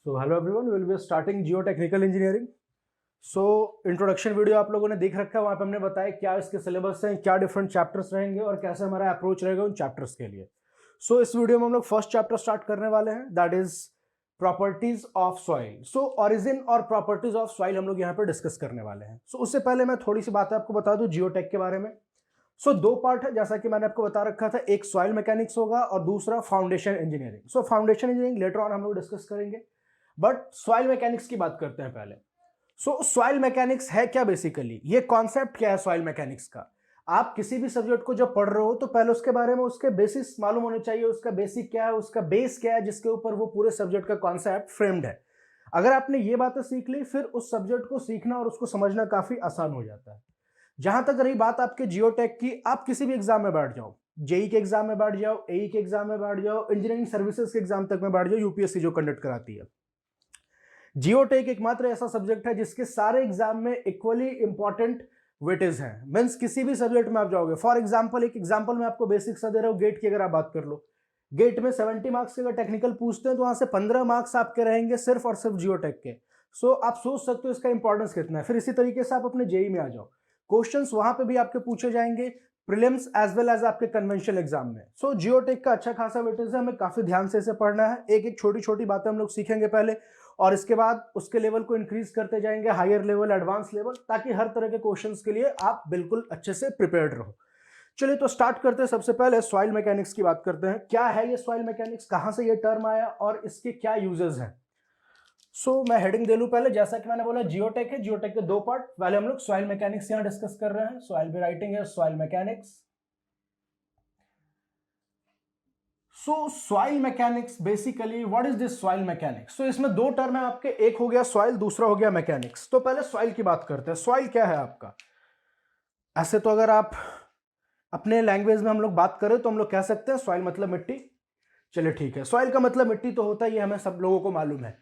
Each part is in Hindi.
So hello everyone, we will be starting geotechnical engineering. So introduction video आप लोगों ने देख रखा है, वहाँ पे हमने बताया क्या इसके सिलेबस हैं, क्या डिफरेंट चैप्टर्स रहेंगे और कैसे हमारा अप्रोच रहेगा उन चैप्टर्स के लिए. सो इस वीडियो में हम लोग फर्स्ट चैप्टर स्टार्ट करने वाले हैं, that is properties of soil. So origin और प्रॉपर्टीज ऑफ सॉइल हम लोग यहाँ पे डिस्कस करने वाले हैं. सो उससे पहले मैं थोड़ी सी बातें आपको बता दूं जियोटेक के बारे में. सो दो पार्ट है, जैसा कि मैंने आपको बता रखा था, एक सॉइल मैकेनिक्स होगा और दूसरा foundation engineering. So foundation engineering later on हम लोग डिस्कस करेंगे, बट सॉइल मैकेनिक्स की बात करते हैं पहले. सो सॉइल मैकेनिक्स है क्या बेसिकली, ये कॉन्सेप्ट क्या है सॉइल मैकेनिक्स का. आप किसी भी सब्जेक्ट को जब पढ़ रहे हो तो पहले उसके बारे में उसके बेसिस मालूम होने चाहिए, उसका बेसिक क्या है, उसका बेस क्या है, जिसके ऊपर वो पूरे सब्जेक्ट का कॉन्सेप्ट फ्रेम्ड है. अगर आपने ये बातें सीख ली, फिर उस सब्जेक्ट को सीखना और उसको समझना काफी आसान हो जाता है. जहां तक रही बात आपके जियोटेक की, आप किसी भी एग्जाम में बैठ जाओ, जेई के एग्जाम में बैठ जाओ, एई के एग्जाम में बैठ जाओ, इंजीनियरिंग सर्विसेज के एग्जाम तक में बैठ जाओ, यूपीएससी जो कंडक्ट कराती है, जियोटेक एकमात्र ऐसा सब्जेक्ट है जिसके सारे एग्जाम में इक्वली इंपॉर्टेंट वेटेज हैं. मींस किसी भी सब्जेक्ट में आप जाओगे, फॉर एग्जांपल एक एग्जांपल मैं आपको बेसिक सा दे रहा हूं, गेट की अगर आप बात कर लो, गेट में 70 मार्क्स के अगर टेक्निकल पूछते हैं तो वहां से 15 मार्क्स आपके रहेंगे सिर्फ और सिर्फ जियोटेक के. सो आप सोच सकते हो इसका इंपॉर्टेंस कितना है. फिर इसी तरीके से आप अपने जेई में आ जाओ, क्वेश्चंस वहां पे भी आपके पूछे जाएंगे, प्रीलिम्स एज वेल एज आपके कन्वेंशनल एग्जाम में. सो जियोटेक का अच्छा खासा वेटेज है, हमें काफी ध्यान से इसे पढ़ना है. एक एक छोटी छोटी बातें हम लोग सीखेंगे पहले, और इसके बाद उसके लेवल को इंक्रीज करते जाएंगे, हायर लेवल, एडवांस लेवल, ताकि हर तरह के क्वेश्चंस के लिए आप बिल्कुल अच्छे से प्रिपेयर्ड रहो. चलिए तो स्टार्ट करते हैं. सबसे पहले सॉइल मैकेनिक्स की बात करते हैं. क्या है ये सॉइल मैकेनिक्स, कहां से ये टर्म आया और इसके क्या यूजेस हैं. सो मैं हेडिंग दे लूं पहले, जैसा कि मैंने बोला जियोटेक है, जियोटेक के दो पार्ट, पहले हम लोग सॉइल मैकेनिक्स यहां डिस्कस कर रहे हैं. So I will be writing है soil mechanics. So soil mechanics basically what is this soil mechanics. So इसमें दो टर्म है आपके, एक हो गया सॉइल, दूसरा हो गया मैकेनिक्स. तो पहले सॉइल की बात करते हैं. सॉइल क्या है आपका. ऐसे तो अगर आप अपने लैंग्वेज में हम लोग बात करें तो हम लोग कह सकते हैं सॉइल मतलब मिट्टी. चलिए ठीक है, सॉइल का मतलब मिट्टी तो होता ही है, हमें सब लोगों को मालूम है.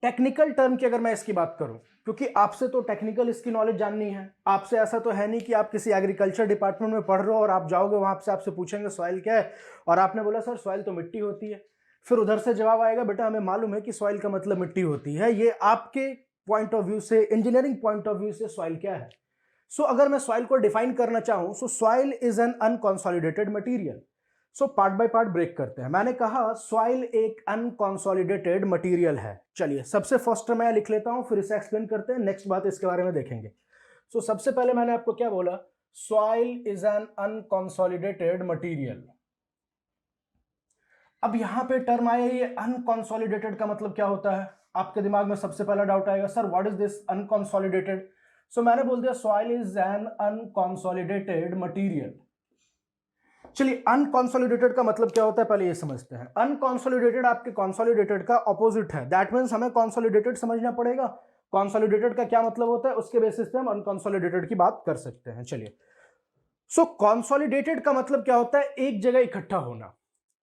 टेक्निकल टर्म की अगर मैं इसकी बात करूं, क्योंकि आपसे तो टेक्निकल इसकी नॉलेज जाननी है, आपसे ऐसा तो है नहीं कि आप किसी एग्रीकल्चर डिपार्टमेंट में पढ़ रहे हो और आप जाओगे वहां से आपसे पूछेंगे सॉइल क्या है, और आपने बोला सर सॉइल तो मिट्टी होती है. फिर उधर से जवाब आएगा बेटा हमें मालूम है कि सॉइल का मतलब मिट्टी होती है. ये आपके पॉइंट ऑफ व्यू से, इंजीनियरिंग पॉइंट ऑफ व्यू से सॉइल क्या है. सो अगर मैं सॉइल को डिफाइन करना चाहूं, so soil is an unconsolidated material. So part by part break करते हैं. मैंने कहा सॉइल एक अनकॉन्सोलिडेटेड मटेरियल है. चलिए सबसे फर्स्ट मैं लिख लेता हूं, फिर इसे एक्सप्लेन करते हैं, नेक्स्ट बात इसके बारे में देखेंगे. सो सबसे पहले मैंने आपको क्या बोला, soil is an unconsolidated material. अब यहां पे टर्म आया, ये अनकॉन्सोलिडेटेड का मतलब क्या होता है. आपके दिमाग में सबसे पहला डाउट आएगा, sir what is this unconsolidated. सो मैंने बोल दिया soil is an unconsolidated material. चलिए अनकॉन्सोलिडेटेड का मतलब क्या होता है पहले ये समझते हैं. अनकॉन्सोलिडेटेड आपके कॉन्सोलिडेटेड का ऑपोजिट है, दैट मीन्स हमें कॉन्सोलिडेटेड समझना पड़ेगा. कॉन्सोलिडेटेड का क्या मतलब होता है, उसके बेसिस पे हम अनकॉन्सोलिडेटेड की बात कर सकते हैं. चलिए सो कॉन्सोलिडेटेड का मतलब क्या होता है, एक जगह इकट्ठा होना.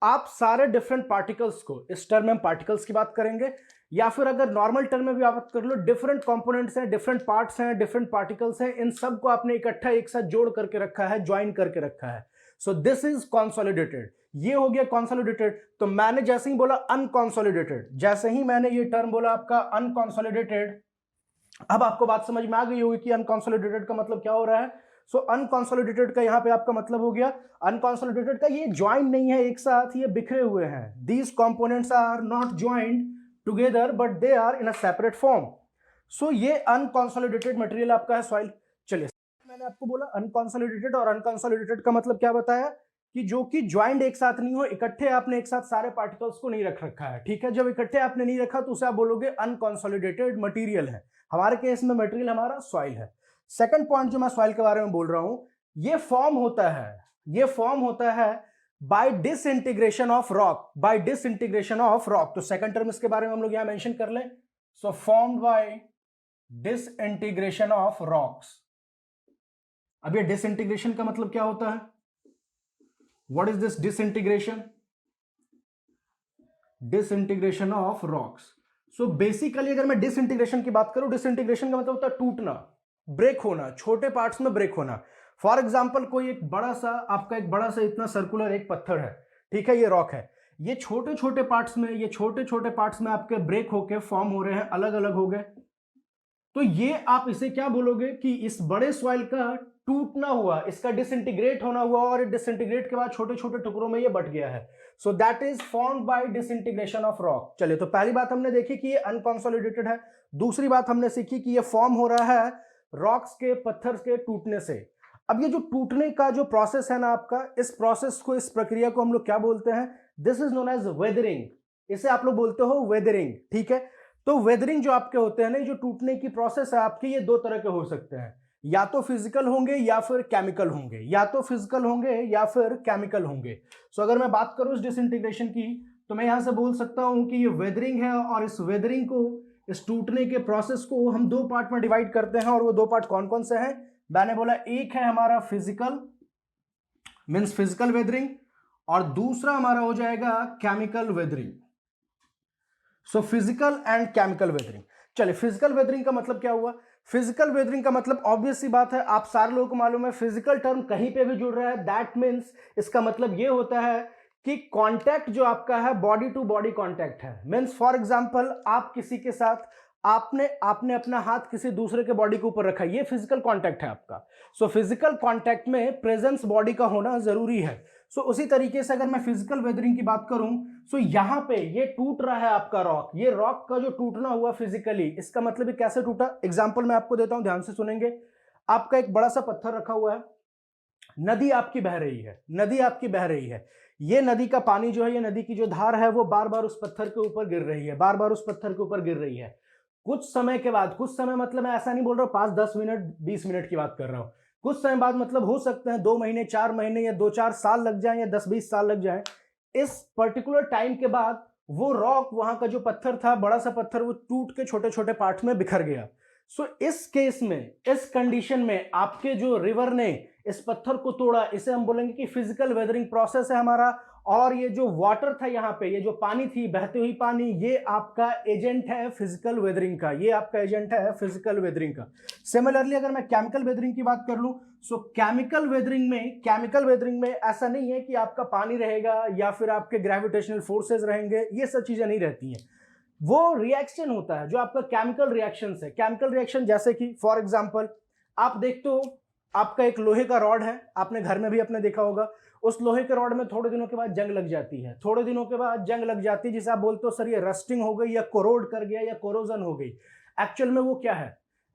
आप सारे डिफरेंट पार्टिकल्स को, इस टर्म में हम पार्टिकल्स की बात करेंगे, या फिर अगर नॉर्मल टर्म में भी बात कर लो, डिफरेंट कंपोनेंट्स हैं, डिफरेंट पार्ट्स हैं, डिफरेंट पार्टिकल्स हैं, इन सबको आपने इकट्ठा एक साथ जोड़ करके रखा है, ज्वाइन करके रखा है. So this is consolidated. ये हो गया कॉन्सोलिडेटेड. तो मैंने जैसे ही बोला अनकॉन्सोलिडेटेड, जैसे ही मैंने ये टर्म बोला आपका अनकॉन्सोलिडेटेड, अब आपको बात समझ में आ गई होगी कि अनकॉन्सोलिडेटेड का मतलब क्या हो रहा है. सो अनकॉन्सोलिडेटेड का यहां पे आपका मतलब हो गया, अनकॉन्सोलिडेटेड का ये ज्वाइन नहीं है एक साथ, ये बिखरे हुए हैं. These components are not joined together but they are in a separate form. So ये अनकॉन्सोलिडेटेड मटेरियल आपका है सॉइल. चलिए मैंने आपको बोला अनकॉन्सोलिडेटेड, और अनकॉन्सोलिडेटेड का मतलब क्या बताया कि जो कि ज्वाइंट एक साथ नहीं हो, इकट्ठे आपने एक साथ सारे पार्टिकल्स को नहीं रख रखा है. ठीक है, जब इकट्ठे आपने नहीं रखा तो उसे आप बोलोगे अनकॉन्सोलिडेटेड मटेरियल है. हमारे केस में मटेरियल हमारा सॉइल है. सेकंड पॉइंट जो मैं सॉइल के बारे में बोल रहा हूं, ये फॉर्म होता है, ये फॉर्म होता है by disintegration of rock, by disintegration of rock. तो सेकंड टर्म इसके बारे में हम लोग यहां मेंशन कर लें. So formed by disintegration of rocks. अब ये डिसइंटीग्रेशन का मतलब क्या होता है, what is this disintegration, disintegration of rocks. So basically अगर मैं डिसइंटीग्रेशन की बात करूं, डिसइंटीग्रेशन का मतलब होता है टूटना, ब्रेक होना, छोटे पार्ट्स में ब्रेक होना. फॉर एग्जाम्पल कोई एक बड़ा सा आपका, एक बड़ा सा इतना सर्कुलर एक पत्थर है, ठीक है, ये रॉक है, ये छोटे छोटे पार्ट्स में, ये छोटे छोटे पार्ट्स में आपके ब्रेक होके फॉर्म हो रहे हैं, अलग अलग हो गए। तो ये आप इसे क्या बोलोगे कि इस बड़े सॉइल का टूटना हुआ, इसका डिसइंटीग्रेट होना हुआ, और डिसइंटीग्रेट के बाद छोटे छोटे टुकड़ों में ये बट गया है। So that is formed by disintegration of rock. चलिए, तो पहली बात हमने देखी कि ये अनकंसोलिडेटेड है। दूसरी बात हमने सीखी कि ये फॉर्म हो रहा है रॉक्स के, पत्थर के टूटने से। अब ये जो टूटने का जो प्रोसेस है ना आपका, इस प्रोसेस को, इस प्रक्रिया को हम लोग क्या बोलते हैं? This is known as weathering. इसे आप लोग बोलते हो वेदरिंग, ठीक है। तो वेदरिंग जो आपके होते हैं ना, जो टूटने की प्रोसेस है आपके, ये दो तरह के हो सकते हैं, या तो फिजिकल होंगे या फिर केमिकल होंगे, या तो फिजिकल होंगे या फिर केमिकल होंगे। सो अगर मैं बात करूं इस डिसइंटीग्रेशन की, तो मैं यहां से बोल सकता हूं कि ये वेदरिंग है, और इस वेदरिंग को, इस टूटने के प्रोसेस को हम दो पार्ट में डिवाइड करते हैं। और वो दो पार्ट कौन कौन से हैं? मैंने बोला एक है हमारा फिजिकल, मींस फिजिकल वेदरिंग, और दूसरा हमारा हो जाएगा chemical weathering. So physical and chemical weathering. चलिए, फिजिकल वेदरिंग का मतलब क्या हुआ? फिजिकल वेदरिंग का मतलब ऑब्वियस सी बात है, आप सारे लोगों को मालूम है, फिजिकल टर्म कहीं पे भी जुड़ रहा है, दैट मीन्स इसका मतलब ये होता है कि कांटेक्ट जो आपका है बॉडी टू बॉडी कांटेक्ट है। मीन्स फॉर एग्जांपल, आप किसी के साथ, आपने अपना हाथ किसी दूसरे के बॉडी के ऊपर रखा, ये फिजिकल कांटेक्ट है आपका। सो फिजिकल कांटेक्ट में प्रेजेंस बॉडी का होना जरूरी है। सो उसी तरीके से अगर मैं फिजिकल वेदरिंग की बात करूं, सो यहां पे ये टूट रहा है आपका रॉक, ये रॉक का जो टूटना हुआ फिजिकली, इसका मतलब ये कैसे टूटा? एग्जांपल मैं आपको देता हूं, ध्यान से सुनेंगे। आपका एक बड़ा सा पत्थर रखा हुआ है, नदी आपकी बह रही है, नदी आपकी बह रही है। ये नदी का पानी जो है, ये नदी की जो धार है, वो बार बार उस पत्थर के ऊपर गिर रही है, बार बार उस पत्थर के ऊपर गिर रही है। कुछ समय के बाद, कुछ समय मतलब मैं ऐसा नहीं बोल रहा हूं 5-10 मिनट 20 मिनट की बात कर रहा हूं, कुछ समय बाद मतलब हो सकते हैं 2 महीने 4 महीने या 2-4 साल लग जाए, या 10-20 साल लग जाए। इस पर्टिकुलर टाइम के बाद वो रॉक, वहां का जो पत्थर था, बड़ा सा पत्थर, वो टूट के छोटे छोटे पार्ट में बिखर गया। सो इस केस में, इस कंडीशन में आपके जो रिवर ने इस पत्थर को तोड़ा, इसे हम बोलेंगे कि फिजिकल वेदरिंग प्रोसेस है हमारा। और ये जो वाटर था यहाँ पे, ये जो पानी थी, बहती हुई पानी, ये आपका एजेंट है फिजिकल वेदरिंग का, ये आपका एजेंट है फिजिकल वेदरिंग का। सिमिलरली अगर मैं केमिकल वेदरिंग की बात कर लूं, सो केमिकल वेदरिंग में ऐसा नहीं है कि आपका पानी रहेगा या फिर आपके ग्रेविटेशनल फोर्सेस रहेंगे, ये सब चीजें नहीं रहती हैं। वो रिएक्शन होता है जो आपका केमिकल रिएक्शन है। केमिकल रिएक्शन जैसे कि फॉर एग्जांपल, आप देखते हो आपका एक लोहे का रॉड है, आपने घर में भी अपने देखा होगा, उस लोहे के रॉड में थोड़े दिनों के बाद जंग लग जाती है, थोड़े दिनों के बाद जंग लग जाती है, जिसे आप बोलते हो सर ये रस्टिंग हो गई, या कोरोड कर गया, या कोरोजन हो गई। एक्चुअल में वो क्या है?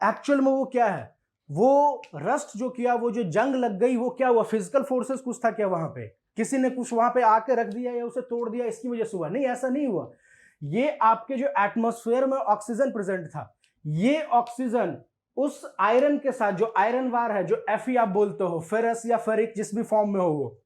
एक्चुअल में वो क्या है? वो रस्ट जो किया, वो जो जंग लग गई, वो क्या हुआ? फिजिकल फोर्सेस कुछ था क्या वहां पे? किसी ने कुछ वहां पे आके रख दिया या उसे तोड़ दिया, इसकी वजह से हुआ? नहीं, ऐसा नहीं हुआ। ये आपके जो एटमॉस्फेयर में ऑक्सीजन प्रेजेंट था, ये ऑक्सीजन उस आयरन के साथ, जो आयरन वार है, जो एफई आप बोलते हो, फेरस या फेरिक, जिस भी फॉर्म में हो, वो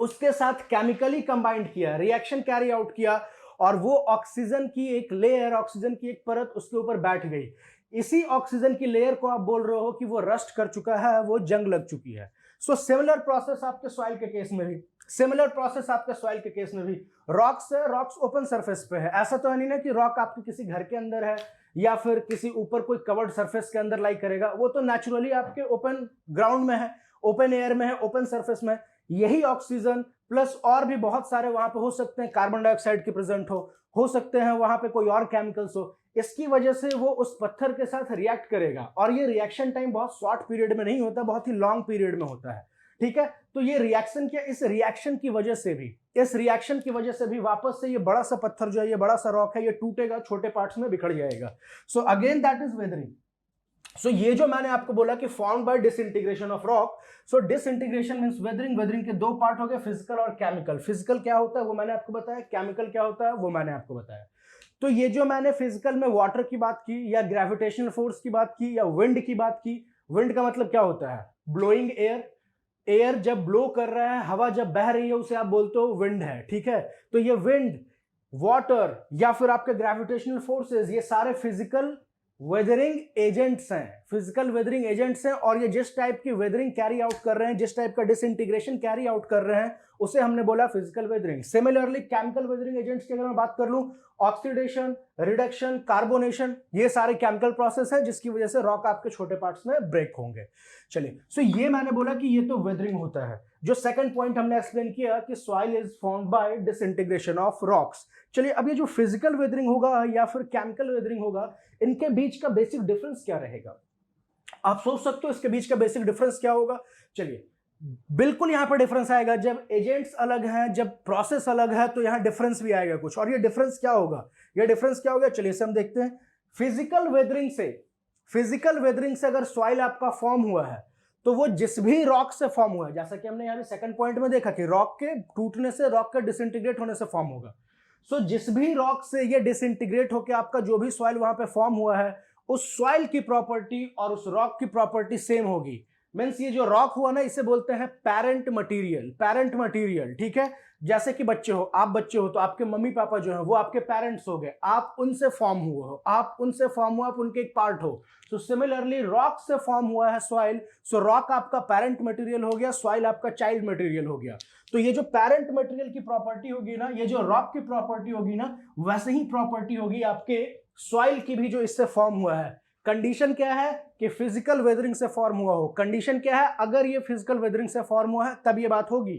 उसके साथ केमिकली कंबाइंड किया, रिएक्शन कैरी आउट किया, और वो ऑक्सीजन की एक लेयर, ऑक्सीजन की एक परत उसके ऊपर बैठ गई। इसी ऑक्सीजन की लेयर को आप बोल रहे हो कि वो रस्ट कर चुका है, वो जंग लग चुकी है। सो सिमिलर प्रोसेस आपके सॉइल के केस में भी, सिमिलर प्रोसेस आपके सॉइल के केस में भी। रॉक्स है, रॉक्स ओपन सरफेस पे है, ऐसा तो है नहीं ना कि रॉक आपके किसी घर के अंदर है या फिर किसी ऊपर कोई कवर्ड सरफेस के अंदर लाई करेगा, वो तो नेचुरली आपके ओपन ग्राउंड में है, ओपन एयर में है, ओपन सरफेस में। यही ऑक्सीजन प्लस और भी बहुत सारे वहां पे हो सकते हैं, कार्बन डाइऑक्साइड के प्रेजेंट हो सकते हैं वहां पे कोई और केमिकल्स हो, इसकी वजह से वो उस पत्थर के साथ रिएक्ट करेगा। और ये रिएक्शन टाइम बहुत शॉर्ट पीरियड में नहीं होता, बहुत ही लॉन्ग पीरियड में होता है, ठीक है। तो ये रिएक्शन क्या, इस रिएक्शन की वजह से भी, इस रिएक्शन की वजह से भी वापस से ये बड़ा सा पत्थर जो है, ये बड़ा सा रॉक है, ये टूटेगा, छोटे पार्ट्स में बिखर जाएगा। So again that is weathering. So ये जो मैंने आपको बोला कि form by disintegration of rock, so disintegration means weathering. Weathering के दो पार्ट हो गए, फिजिकल और केमिकल। फिजिकल क्या होता है वो मैंने आपको बताया, केमिकल क्या होता है वो मैंने आपको बताया। तो ये जो मैंने फिजिकल में वाटर की बात की, या ग्रेविटेशनल फोर्स की बात की, या विंड की बात की, विंड का मतलब क्या होता है? Blowing air. एयर जब ब्लो कर रहा है, हवा जब बह रही है, उसे आप बोलते हो विंड है, ठीक है। तो ये विंड, वाटर, या फिर आपके ग्रेविटेशनल फोर्सेस, ये सारे फिजिकल वेदरिंग एजेंट्स हैं, फिजिकल वेदरिंग एजेंट्स हैं। और ये जिस टाइप की वेदरिंग कैरी आउट कर रहे हैं, जिस टाइप का डिसइंटीग्रेशन कैरी आउट कर रहे हैं, उसे हमने बोला physical weathering. Similarly chemical weathering agents की अगर मैं बात कर लूं, ऑक्सीडेशन, रिडक्शन, कार्बोनेशन, ये सारे केमिकल प्रोसेस है जिसकी वजह से रॉक आपके छोटे पार्ट्स में ब्रेक होंगे। चलिए, सो ये मैंने बोला कि ये तो वेदरिंग होता है। जो सेकंड पॉइंट हमने एक्सप्लेन किया कि soil is formed by disintegration of rocks. चलिए, अब ये जो फिजिकल वेदरिंग होगा या फिर केमिकल वेदरिंग होगा, इनके बीच का बेसिक डिफरेंस क्या रहेगा? आप सोच सकते हो इसके बीच का बेसिक डिफरेंस क्या होगा। चलिए, बिल्कुल यहां पर डिफरेंस आएगा। जब एजेंट्स अलग हैं, जब प्रोसेस अलग है, तो यहां डिफरेंस भी आएगा कुछ। और ये डिफरेंस क्या होगा? ये डिफरेंस क्या होगा? चलिए इसे हम देखते हैं। फिजिकल वेदरिंग से अगर सॉइल आपका फॉर्म हुआ है, तो वो जिस भी रॉक से फॉर्म हुआ है, जैसा कि हमने यहां सेकंड पॉइंट में देखा कि रॉक के टूटने से, रॉक के डिसइंटीग्रेट होने से फॉर्म होगा। सो जिस भी रॉक से ये डिसइंटीग्रेट होकर आपका जो भी सॉइल वहां पे फॉर्म हुआ है, उस सॉइल की प्रॉपर्टी और उस रॉक की प्रॉपर्टी सेम होगी। मींस ये जो रॉक हुआ ना, इसे बोलते हैं पेरेंट मटेरियल। ठीक है, जैसे कि बच्चे हो, आप बच्चे हो तो आपके मम्मी पापा जो है वो आपके पेरेंट्स हो गए, आप उनसे फॉर्म हुए हो, आप उनके एक पार्ट हो। सो सिमिलरली रॉक से फॉर्म हुआ है सॉइल, सो रॉक आपका पेरेंट मटेरियल हो गया, सॉइल आपका चाइल्ड मटेरियल हो गया। तो ये जो पेरेंट मटेरियल की प्रॉपर्टी होगी ना, ये जो रॉक की प्रॉपर्टी होगी ना, वैसे ही प्रॉपर्टी होगी आपके सॉइल की भी जो इससे फॉर्म हुआ है। कंडीशन क्या है कि फिजिकल वेदरिंग से फॉर्म हुआ हो। कंडीशन क्या है? अगर ये फिजिकल वेदरिंग से फॉर्म हुआ है तब ये बात होगी।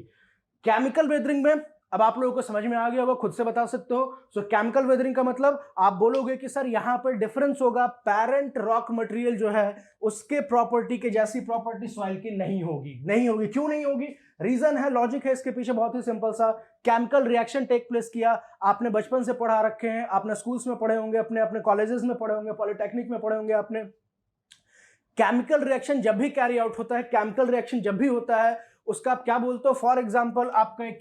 केमिकल वेदरिंग में अब आप लोगों को समझ में आ गया होगा, खुद से बता सकते हो। सो केमिकल वेदरिंग का मतलब आप बोलोगे कि सर यहां पर डिफरेंस होगा, पेरेंट रॉक मटेरियल जो है उसके प्रॉपर्टी के जैसी प्रॉपर्टी सॉइल की नहीं होगी। क्यों नहीं होगी? रीजन है, लॉजिक है इसके पीछे, बहुत ही सिंपल सा। केमिकल रिएक्शन टेक प्लेस किया, आपने बचपन से पढ़ा रखे हैं, आपने स्कूल्स में पढ़े होंगे, अपने कॉलेजेस में पढ़े होंगे, पॉलिटेक्निक में पढ़े होंगे आपने। केमिकल रिएक्शन जब भी कैरी आउट होता है, केमिकल रिएक्शन जब भी होता है, उसका आप क्या बोलते हो? फॉर एग्जांपल, आपका एक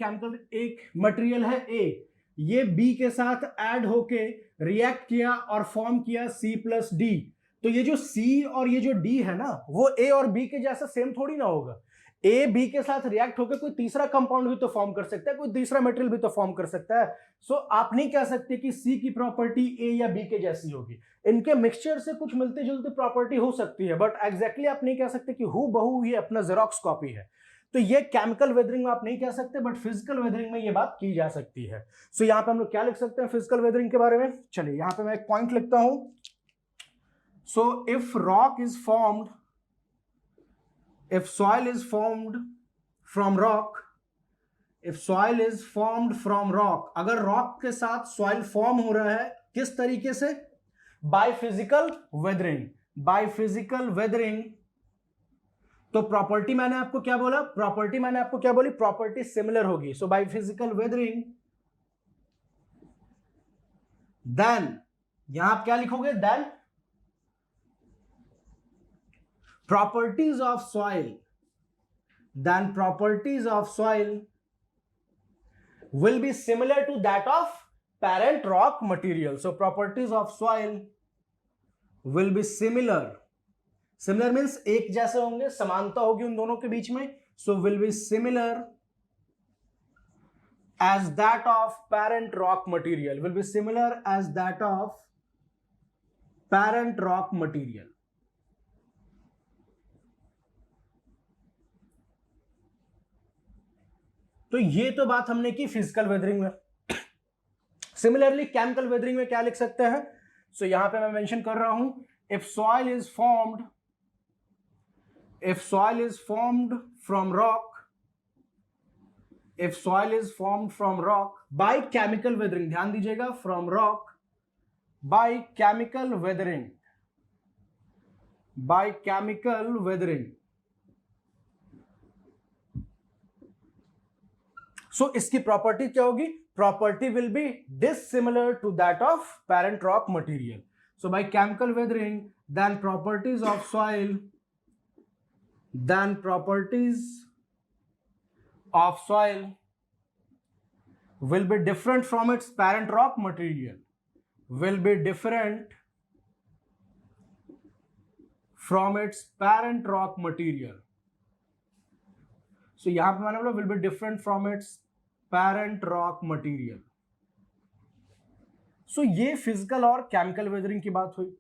मटेरियल है ए, ये बी के साथ ऐड होके रिएक्ट किया और फॉर्म किया C+D। तो ये जो C और ये जो D है ना, वो ए और बी के जैसा सेम थोड़ी ना होगा। ए बी के साथ रिएक्ट होकर कोई तीसरा कंपाउंड भी तो फॉर्म कर सकता है, कोई तीसरा मटेरियल भी तो फॉर्म कर सकता है। सो आप नहीं कह सकते कि सी की प्रॉपर्टी ए या बी के जैसी होगी। इनके मिक्सचर से कुछ मिलती जुलती प्रॉपर्टी हो सकती है, बट एग्जैक्टली आप नहीं कह सकते कि हू बहू ये अपना जेरॉक्स कॉपी है। तो ये केमिकल वेदरिंग में आप नहीं कह सकते, बट फिजिकल वेदरिंग में ये बात की जा सकती है। सो यहां पे हम लोग क्या लिख सकते हैं फिजिकल वेदरिंग के बारे में? चलिए यहां पे मैं एक पॉइंट लिखता हूं। So if rock is formed, if soil is formed from rock, अगर रॉक के साथ सॉइल फॉर्म हो रहा है, किस तरीके से? By physical weathering. तो प्रॉपर्टी मैंने आपको क्या बोला? प्रॉपर्टी सिमिलर होगी। So by physical weathering, then यहां आप क्या लिखोगे? Then properties of soil will be similar to that of parent rock material. So properties of soil will be similar means एक जैसे होंगे, समानता होगी उन दोनों के बीच में। So will be similar as that of parent rock material, तो ये तो बात हमने की फिजिकल वेदरिंग में। सिमिलरली केमिकल वेदरिंग में क्या लिख सकते हैं? सो यहां पे मैं मेंशन कर रहा हूं, if soil is formed from rock by chemical weathering, ध्यान दीजिएगा, from rock by chemical weathering. So इसकी प्रॉपर्टी क्या होगी? Property will be dissimilar to that of parent rock material. So by chemical weathering, then properties of soil will be different from its parent rock material, so यहां पे मैंने बोला will be different from its parent rock material। so ये फिजिकल और केमिकल वेदरिंग की बात हुई।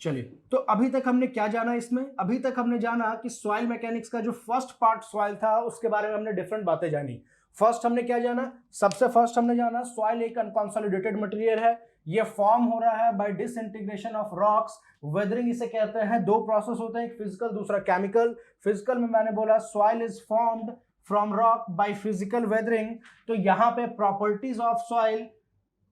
चलिए, तो अभी तक हमने क्या जाना इसमें? अभी तक हमने जाना कि सॉइल मैकेनिक्स का जो फर्स्ट पार्ट सॉइल था उसके बारे में हमने डिफरेंट बातें जानी। फर्स्ट हमने क्या जाना, सबसे फर्स्ट हमने जाना सॉइल एक अनकंसोलिडेटेड मटेरियल है, ये फॉर्म हो रहा है by disintegration of rocks. Weathering इसे कहते हैं, दो प्रोसेस होते हैं, एक फिजिकल दूसरा केमिकल। फिजिकल में मैंने बोला soil is formed from rock bye physical weathering, तो यहां पे properties of soil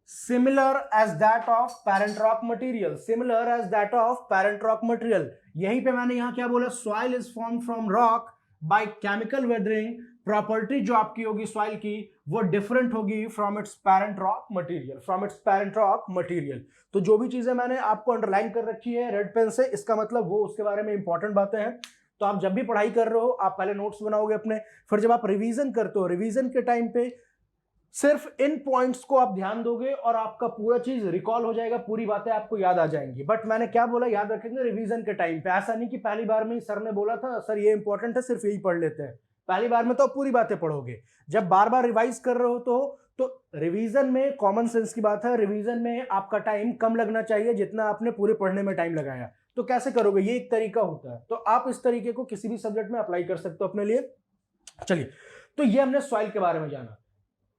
similar as that of parent rock material, similar as that of parent rock material। यहीं पे मैंने यहां क्या बोला, soil is formed from rock by chemical weathering। Property जो आपकी होगी सॉइल की वो डिफरेंट होगी from its parent rock material, from its parent rock material. तो जो भी चीजें मैंने आपको अंडरलाइन कर रखी है रेड पेन से, इसका मतलब वो उसके बारे में इंपॉर्टेंट बातें हैं। तो आप जब भी पढ़ाई कर रहे हो आप पहले नोट्स बनाओगे अपने, फिर जब आप रिवीजन करते हो रिवीजन के टाइम पे सिर्फ इन पॉइंट्स को आप ध्यान दोगे और आपका पूरा चीज रिकॉल हो जाएगा, पूरी बातें आपको याद आ जाएंगी। बट मैंने क्या बोला, याद रखेंगे रिवीजन के टाइम पे। ऐसा नहीं कि पहली बार में ही सर ने बोला था सर ये इंपॉर्टेंट है सिर्फ यही पढ़ लेते हैं, पहली बार में तो आप पूरी बातें पढ़ोगे। जब बार बार रिवाइज कर रहे हो तो रिवीजन में कॉमन सेंस की बात है, रिवीजन में आपका टाइम कम लगना चाहिए जितना आपने पूरे पढ़ने में टाइम लगाया। तो कैसे करोगे, ये एक तरीका होता है, तो आप इस तरीके को किसी भी सब्जेक्ट में अप्लाई कर सकते हो अपने लिए। चलिए, तो ये हमने सॉइल के बारे में जाना।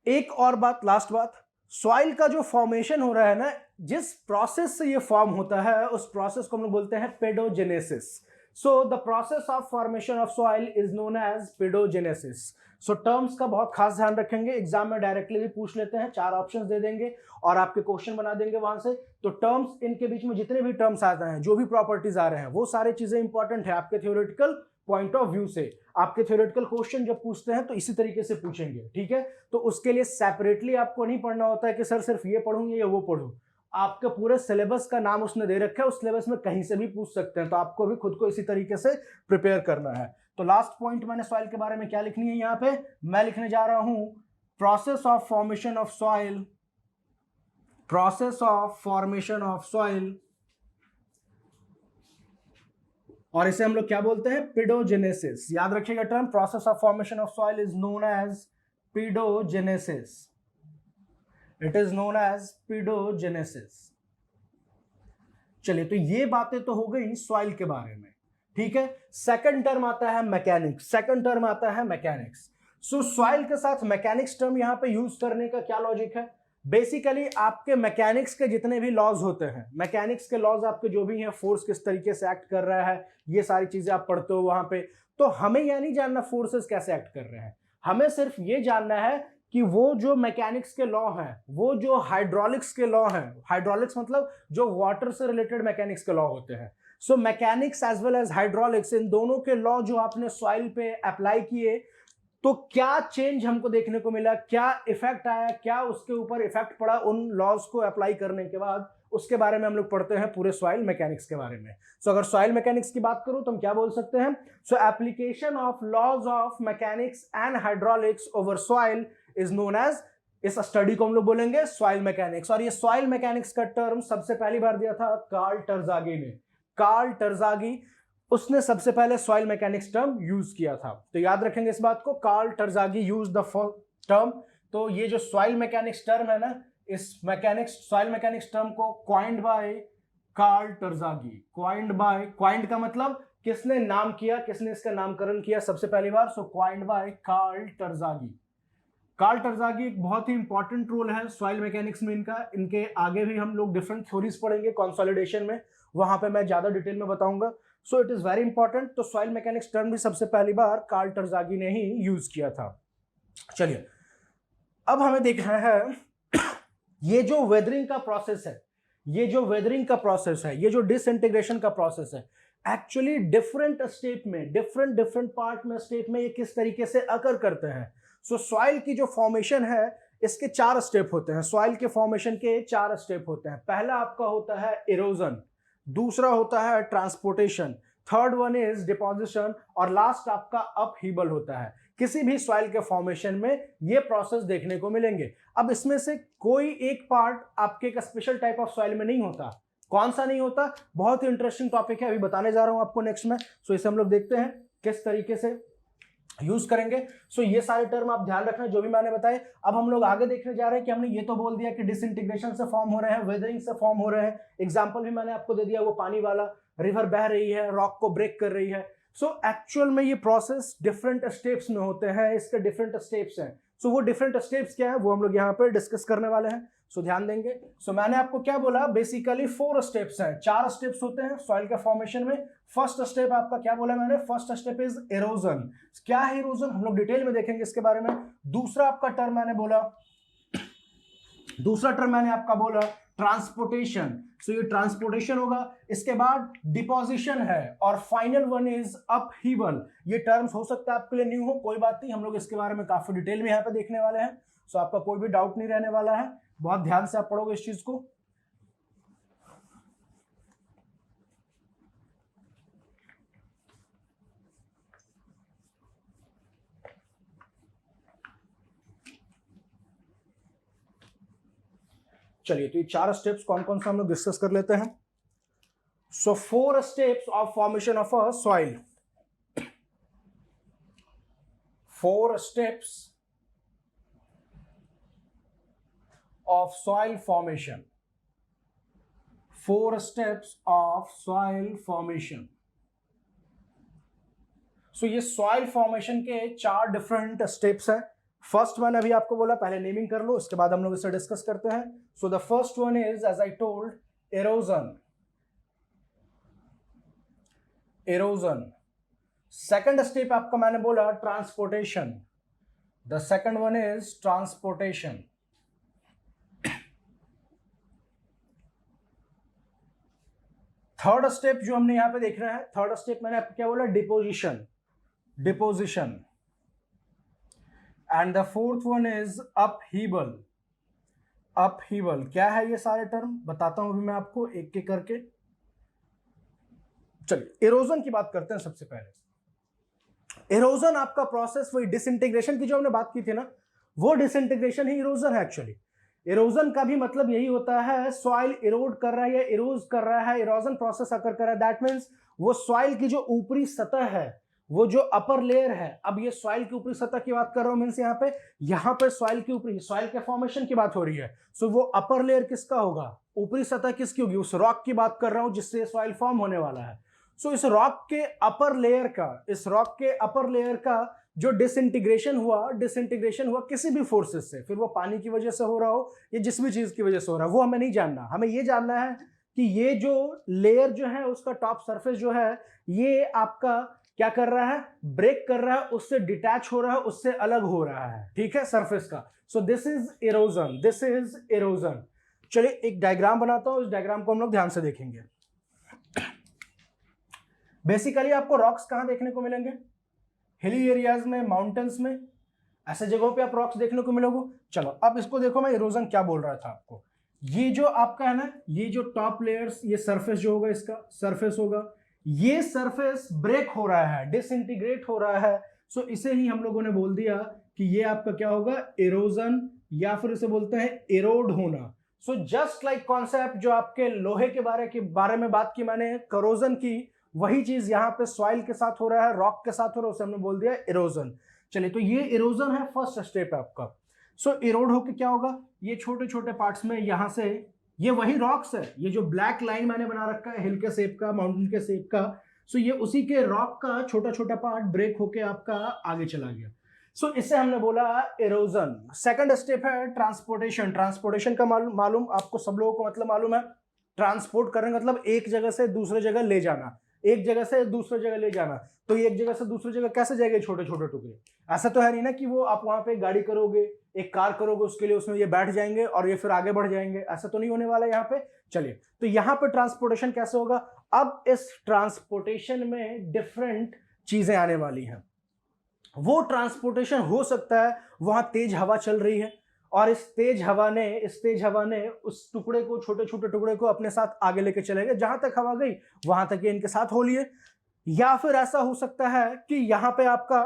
एक और बात, लास्ट बात, सॉइल का जो फॉर्मेशन हो रहा है ना, जिस प्रोसेस से ये फॉर्म होता है उस प्रोसेस को हम लोग बोलते हैं pedogenesis. So the process of formation of soil is known as pedogenesis. So terms का बहुत खास ध्यान रखेंगे, एग्जाम में डायरेक्टली भी पूछ लेते हैं, 4 ऑप्शंस दे देंगे और आपके क्वेश्चन बना देंगे वहां से। तो टर्म्स, इनके बीच में जितने भी टर्म्स आते हैं, जो भी प्रॉपर्टीज आ रहे हैं, वो सारी चीजें इंपॉर्टेंट है आपके थ्योरेटिकल पॉइंट ऑफ व्यू से। आपके थ्योरेटिकल क्वेश्चन जब पूछते हैं तो इसी तरीके से पूछेंगे, ठीक है। तो उसके लिए सेपरेटली आपको नहीं पढ़ना होता है कि सर सिर्फ ये पढ़ूंगे या वो पढ़ूं। आपके पूरे सिलेबस का नाम उसने दे रखा है, उस सिलेबस में कहीं से भी पूछ सकते हैं, तो आपको भी खुद को इसी तरीके से प्रिपेयर करना है। तो लास्ट पॉइंट मैंने सॉइल के बारे में क्या लिखनी है, यहाँ पे मैं लिखने जा रहा हूं process of formation of soil, process of formation of soil, और इसे हम लोग क्या बोलते हैं, पेडोजेनेसिस। याद रखिएगा term, process of formation of soil is known as pedogenesis, it is known as pedogenesis. चलिए, तो ये बातें तो हो गई सॉइल के बारे में, ठीक है। सेकंड टर्म आता है मैकेनिक्स, सेकंड टर्म आता है मैकेनिक्स। सो सॉइल के साथ मैकेनिक्स टर्म यहां पे यूज करने का क्या लॉजिक है, बेसिकली आपके मैकेनिक्स के जितने भी लॉज होते हैं, मैकेनिक्स के लॉज आपके जो भी हैं, फोर्स किस तरीके से एक्ट कर रहा है, ये सारी चीजें आप पढ़ते हो वहां पे। तो हमें यह नहीं जानना फोर्सेस कैसे एक्ट कर रहे हैं, हमें सिर्फ ये जानना है कि वो जो मैकेनिक्स के लॉ हैं, वो जो हाइड्रोलिक्स के लॉ हैं, हाइड्रोलिक्स मतलब जो वाटर से रिलेटेड मैकेनिक्स के लॉ होते हैं। So mechanics as well as hydraulics, इन दोनों के लॉ जो आपने सॉइल पे अप्लाई किए, तो क्या चेंज हमको देखने को मिला, क्या इफेक्ट आया, क्या उसके ऊपर इफेक्ट पड़ा उन लॉज को अप्लाई करने के बाद, उसके बारे में हम लोग पढ़ते हैं पूरे सॉइल मैकेनिक्स के बारे में। सो अगर सॉइल मैकेनिक्स की बात करूं तो हम क्या बोल सकते हैं, so application of laws of mechanics and hydraulics over soil is known as, इस स्टडी को हम लोग बोलेंगे सॉइल मैकेनिक्स। और ये सॉइल मैकेनिक्स का टर्म सबसे पहली बार दिया था कार्ल टर्जागी ने, कार्ल टर्जागी, उसने सबसे पहले सॉइल मैकेनिक्स टर्म यूज किया था। तो याद रखेंगे इस बात को, Karl Terzaghi use the term. तो ये जो सॉइल मैकेनिक्स टर्म है ना, इस मैकेनिक्स, सॉइल मैकेनिक्स टर्म को coined by Karl Terzaghi, coined by, coined का मतलब किसने नाम किया, किसने इसका नामकरण किया सबसे पहली बार, सो क्वाइंड बाय कार्ल टर्जागी। कार्ल टर्जागी एक बहुत ही इंपॉर्टेंट रोल है सॉइल मैकेनिक्स में इनका, इनके आगे भी हम लोग डिफरेंट थ्योरीज पढ़ेंगे कंसोलिडेशन में, वहां पे मैं ज्यादा डिटेल में बताऊंगा। So it is very important. तो सॉइल मैकेनिक्स टर्म भी सबसे पहली बार कार्ल टर्जागी ने ही यूज किया था। चलिए, अब हमें देखना है ये जो वेदरिंग का प्रोसेस है, ये जो वेदरिंग का प्रोसेस है, ये जो डिसइंटीग्रेशन का प्रोसेस है, एक्चुअली डिफरेंट स्टेप में, डिफरेंट पार्ट में, स्टेप में ये किस तरीके से अकर करते हैं। सो सॉइल की जो फॉर्मेशन है, इसके 4 स्टेप होते हैं, सॉइल के फॉर्मेशन के 4 स्टेप होते हैं। पहला आपका होता है इरोजन, दूसरा होता है transportation, third one is deposition, और लास्ट आपका अपहीबल होता है। किसी भी सॉइल के फॉर्मेशन में ये प्रोसेस देखने को मिलेंगे। अब इसमें से कोई एक पार्ट आपके एक स्पेशल टाइप ऑफ सॉइल में नहीं होता। कौन सा नहीं होता, बहुत ही इंटरेस्टिंग टॉपिक है, अभी बताने जा रहा हूं आपको नेक्स्ट में। सो इसे हम लोग देखते हैं किस तरीके से यूज करेंगे। सो ये सारे टर्म आप ध्यान रखना जो भी मैंने बताए। अब हम लोग आगे देखने जा रहे हैं कि हमने ये तो बोल दिया कि डिसइंटीग्रेशन से फॉर्म हो रहे हैं, वेदरिंग से फॉर्म हो रहे हैं। एग्जांपल भी मैंने आपको दे दिया, वो पानी वाला, रिवर बह रही है, रॉक को ब्रेक कर रही है। सो एक्चुअल में ये प्रोसेस डिफरेंट स्टेप्स में होते हैं, इसके डिफरेंट स्टेप्स हैं। सो वो डिफरेंट स्टेप्स क्या है वो हम लोग यहाँ पे डिस्कस करने वाले हैं। सो ध्यान देंगे। सो मैंने आपको क्या बोला, बेसिकली 4 स्टेप्स हैं, 4 स्टेप्स होते हैं सॉइल के फॉर्मेशन में। फर्स्ट स्टेप आपका क्या बोला मैंने, फर्स्ट स्टेप इज इरोजन। क्या है इरोजन, हम लोग डिटेल में देखेंगे इसके बारे में। दूसरा आपका टर्म मैंने बोला, दूसरा टर्म मैंने आपका बोला ट्रांसपोर्टेशन। सो ये ट्रांसपोर्टेशन होगा। इसके बाद डिपोजिशन है और फाइनल वन इज अपहीवल। ये टर्म्स हो सकता है आपके लिए न्यू हो, कोई बात नहीं, हम लोग इसके बारे में काफी डिटेल में यहाँ पे देखने वाले हैं। सो आपका कोई भी डाउट नहीं रहने वाला है, बहुत ध्यान से आप पढ़ोगे इस चीज को। चलिए, तो ये 4 स्टेप्स कौन कौन सा हम लोग डिस्कस कर लेते हैं। सो 4 steps of formation of a soil. 4 steps of soil formation. 4 steps of soil formation. So ये soil formation के 4 डिफरेंट स्टेप्स हैं। फर्स्ट वन अभी आपको बोला, पहले नेमिंग कर लो, इसके बाद हम लोग इसे डिस्कस करते हैं। So the first one is, as I told, erosion. erosion. Second step आपका मैंने बोला transportation. The second one is transportation. Third step जो हमने यहां पे देख रहे हैं, थर्ड स्टेप मैंने आपको क्या बोला, deposition. Deposition. And the fourth one is upheaval. Upheaval क्या है, ये सारे टर्म बताता हूं अभी मैं आपको एक एक करके। चलिए इरोजन की बात करते हैं सबसे पहले। इरोजन आपका प्रोसेस, वही डिसइंटीग्रेशन की जो हमने बात की थी ना, वो डिसइंटीग्रेशन ही इरोजन है एक्चुअली। इरोजन का भी मतलब यही होता है, सॉइल इरोड कर रहा है या इरोज कर रहा है, इरोजन प्रोसेस अकर कर रहा है। दैट मीन्स वो सॉइल की जो ऊपरी सतह है, वो जो अपर लेयर है, अब ये सॉइल की ऊपरी सतह की बात कर रहा हूं, मीन्स यहाँ पे सॉइल की ऊपरी, सॉइल के फॉर्मेशन की बात हो रही है। सो वो अपर लेयर किसका होगा, ऊपरी सतह किसकी होगी, उस रॉक की बात कर रहा हूं जिससे सॉइल फॉर्म होने वाला है। सो इस रॉक के अपर लेयर का, इस रॉक के अपर लेयर का जो डिसइंटीग्रेशन हुआ किसी भी फोर्सेस से, फिर वो पानी की वजह से हो रहा हो या जिस भी चीज की वजह से हो रहा हो, वो हमें नहीं जानना। हमें ये जानना है कि ये जो लेयर जो है, उसका टॉप सरफेस जो है, ये आपका क्या कर रहा है, ब्रेक कर रहा है, उससे डिटैच हो रहा है, उससे अलग हो रहा है, ठीक है, सरफेस का। So this is erosion, this is erosion. चलिए एक डायग्राम बनाता हूं, इस डायग्राम को हम लोग ध्यान से देखेंगे। बेसिकली आपको रॉक्स कहां देखने को मिलेंगे, हिली एरियाज में, माउंटेन्स में, ऐसे जगहों पे आप रॉक्स देखने को मिलोगे। चलो अब इसको देखो, मैं इरोजन क्या बोल रहा था आपको। ये जो आपका है ना, ये जो टॉप लेयर्स, ये सरफेस जो होगा, इसका सरफेस होगा, ये सरफेस ब्रेक हो रहा है, डिसइंटीग्रेट हो रहा है। सो इसे ही हम लोगों ने बोल दिया कि ये आपका क्या होगा, इरोजन, या फिर इसे बोलते हैं इरोड होना। सो जस्ट लाइक कॉन्सेप्ट जो आपके लोहे के बारे में बात की मैंने, करोजन की, वही चीज यहां पे सॉइल के साथ हो रहा है, रॉक के साथ हो रहा है, उसे हमने बोल दिया इरोजन। चलिए, तो ये इरोजन है, फर्स्ट स्टेप है आपका। सो इरोड होके क्या होगा, ये छोटे छोटे पार्ट्स में, यहां से, ये वही रॉक्स है, ये जो ब्लैक लाइन मैंने बना रखा है हिल के शेप का, माउंटेन के शेप का, सो ये उसी के रॉक का छोटा छोटा पार्ट ब्रेक होके आपका आगे चला गया। सो इससे हमने बोला इरोजन। सेकंड स्टेप है ट्रांसपोर्टेशन। ट्रांसपोर्टेशन का मालूम आपको सब लोगों को, मतलब मालूम है, ट्रांसपोर्ट करने का मतलब एक जगह से दूसरे जगह ले जाना, एक जगह से दूसरे जगह ले जाना। तो एक जगह से दूसरी जगह कैसे जाएंगे, छोटे छोटे टुकड़े। ऐसा तो है नहीं ना कि वो आप वहां पे गाड़ी करोगे, एक कार करोगे, उसके लिए उसमें ये बैठ जाएंगे और ये फिर आगे बढ़ जाएंगे, ऐसा तो नहीं होने वाला यहाँ पे। चलिए, तो यहाँ पे ट्रांसपोर्टेशन कैसे होगा। अब इस ट्रांसपोर्टेशन में डिफरेंट चीजें आने वाली हैं। वो ट्रांसपोर्टेशन हो सकता है वहां तेज हवा चल रही है और इस तेज हवा ने उस टुकड़े को, छोटे छोटे टुकड़े को अपने साथ आगे लेके चले गए, जहां तक हवा गई वहां तक ये इनके साथ हो लिए। या फिर ऐसा हो सकता है कि यहां पे आपका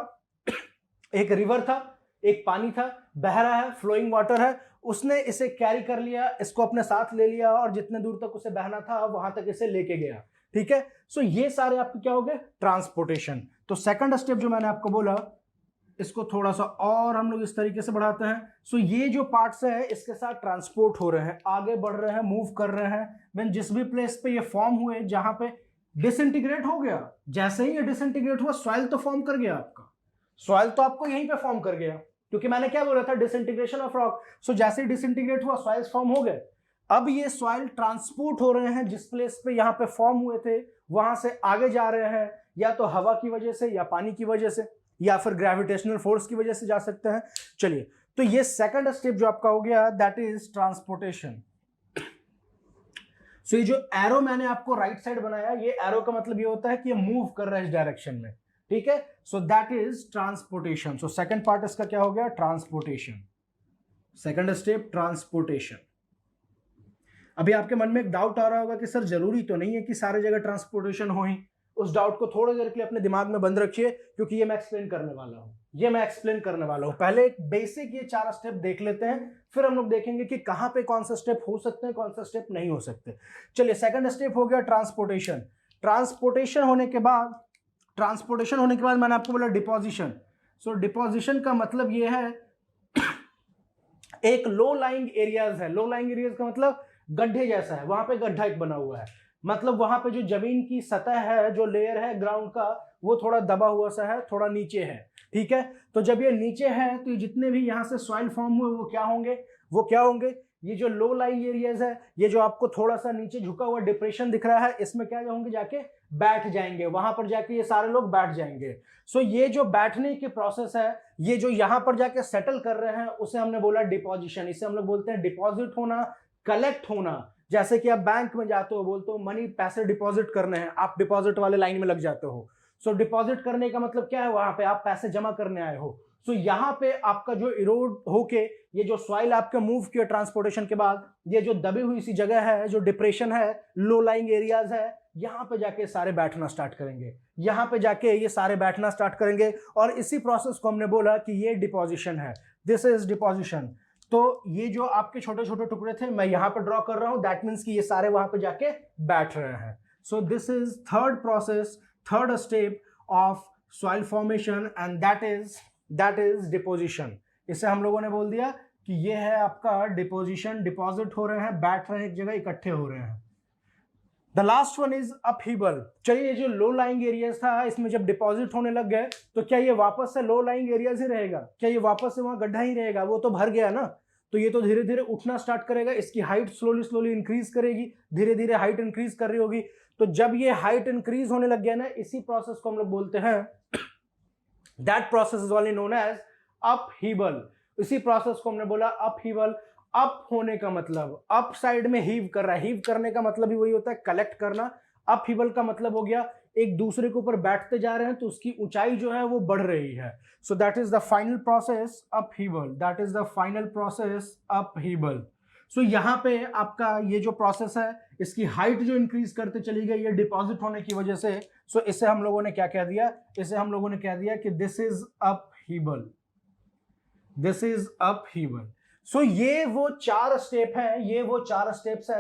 एक रिवर था, एक पानी था, बह रहा है, फ्लोइंग वाटर है, उसने इसे कैरी कर लिया, इसको अपने साथ ले लिया और जितने दूर तक उसे बहना था वहां तक इसे लेके गया, ठीक है। सो ये सारे आपके क्या हो गए, ट्रांसपोर्टेशन। तो सेकंड स्टेप जो मैंने आपको बोला, इसको थोड़ा सा और हम लोग इस तरीके से बढ़ाते हैं। सो ये जो पार्ट्स है इसके साथ ट्रांसपोर्ट हो रहे हैं, आगे बढ़ रहे हैं, मूव कर रहे हैं। मैं जिस भी प्लेस पे ये फॉर्म हुए, जहां पे डिसइंटीग्रेट हो गया, जैसे ही ये डिसइंटीग्रेट हुआ, सॉइल तो फॉर्म कर गया आपका, सॉइल तो आपको यहीं पे फॉर्म कर गया, क्योंकि मैंने क्या बोला था, डिसइंटीग्रेशन ऑफ रॉक। सो जैसे ही डिसइंटीग्रेट हुआ सॉइल्स फॉर्म हो गए। अब ये सॉइल ट्रांसपोर्ट हो रहे हैं, जिस प्लेस पे यहाँ पे फॉर्म हुए थे वहां से आगे जा रहे हैं, या तो हवा की वजह से, या पानी की वजह से, या फिर ग्रेविटेशनल फोर्स की वजह से जा सकते हैं। चलिए, तो ये सेकंड स्टेप जो आपका हो गया, दैट इज ट्रांसपोर्टेशन। सो ये जो एरो मैंने आपको राइट साइड बनाया, ये एरो का मतलब ये होता है कि ये मूव कर रहा है इस डायरेक्शन में, ठीक है। So that is transportation. So second part इसका क्या हो गया, ट्रांसपोर्टेशन। Second step transportation. अभी आपके मन में एक डाउट आ रहा होगा कि सर जरूरी तो नहीं है कि सारे जगह ट्रांसपोर्टेशन हो ही। उस डाउट को थोड़ी देर के लिए अपने दिमाग में बंद रखिए, क्योंकि ये मैं एक्सप्लेन करने वाला हूं। पहले एक बेसिक ये 4 स्टेप देख लेते हैं, फिर हम लोग देखेंगे कि कहां पे कौन सा स्टेप हो सकते हैं, कौन सा स्टेप नहीं हो सकते। चलिए, सेकंड स्टेप हो गया ट्रांसपोर्टेशन। ट्रांसपोर्टेशन होने के बाद मैंने आपको बोला डिपोजिशन। सो डिपोजिशन का मतलब ये है, एक लो लाइंग एरियाज है। लो लाइंग एरियाज का मतलब गड्ढे जैसा है, वहां पे गड्ढा एक बना हुआ है, मतलब वहां पे जो जमीन की सतह है, जो लेयर है ग्राउंड का, वो थोड़ा दबा हुआ सा है, थोड़ा नीचे है, ठीक है। तो जब ये नीचे है तो ये जितने भी यहां से सॉइल फॉर्म हुए वो क्या होंगे, ये जो लो लाइंग एरियाज है, ये जो आपको थोड़ा सा नीचे झुका हुआ डिप्रेशन दिख रहा है, इसमें क्या होंगे, जाके बैठ जाएंगे, वहां पर जाके ये सारे लोग बैठ जाएंगे। सो ये जो बैठने की प्रोसेस है, ये जो यहां पर जाके सेटल कर रहे हैं, उसे हमने बोला डिपोजिशन। इसे हम लोग बोलते हैं डिपॉजिट होना, कलेक्ट होना। जैसे कि आप बैंक में जाते हो, बोलते हो मनी, पैसे डिपॉजिट करने हैं, आप डिपॉजिट वाले लाइन में लग जाते हो। सो डिपॉजिट करने का मतलब क्या है, वहां पे आप पैसे जमा करने आए हो। सो यहां पे आपका जो इरोड होके ये जो सॉइल आपके मूव किया ट्रांसपोर्टेशन के बाद, ये जो दबी हुई सी जगह है, जो डिप्रेशन है, लो लाइंग एरियाज है, यहां पे जाके सारे बैठना स्टार्ट करेंगे। और इसी प्रोसेस को हमने बोला कि ये डिपोजिशन है, दिस इज डिपोजिशन। तो ये जो आपके छोटे छोटे टुकड़े थे, मैं यहां पर ड्रॉ कर रहा हूं, दैट मीन्स कि ये सारे वहां पे जाके बैठ रहे हैं। So this is third process, third step of soil formation, and that is deposition. इसे हम लोगों ने बोल दिया कि ये है आपका डिपोजिशन। डिपॉजिट हो रहे हैं, बैठ रहे हैं एक जगह, इकट्ठे हो रहे हैं। The last one is upheaval. चलिए, ये जो लो लाइंग एरियाज था, इसमें जब डिपॉजिट होने लग गए, तो क्या ये वापस से लो लाइंग एरियाज ही रहेगा, क्या ये वापस से वहां गड्ढा ही रहेगा, वो तो भर गया ना। तो ये तो धीरे धीरे उठना स्टार्ट करेगा, इसकी हाइट स्लोली इंक्रीज करेगी, धीरे धीरे हाइट इंक्रीज कर रही होगी। तो जब ये हाइट इंक्रीज होने लग गया ना, इसी प्रोसेस को हम लोग बोलते हैं, that process is only known as upheaval. इसी प्रोसेस को हमने बोला अपहीबल। अप होने का मतलब अप साइड में हीव कर रहा है, हीव करने का मतलब ही वही होता है, कलेक्ट करना। अपहीबल का मतलब हो गया एक दूसरे के ऊपर बैठते जा रहे हैं, तो उसकी ऊंचाई जो है वो बढ़ रही है। So that is the final process upheaval. So यहां पे आपका ये जो प्रोसेस है, इसकी हाइट जो इंक्रीज करते चली गई, ये डिपॉजिट होने की वजह से। सो इसे हम लोगों ने क्या कह दिया, कि दिस इज अपहीबल। सो ये वो 4 स्टेप हैं,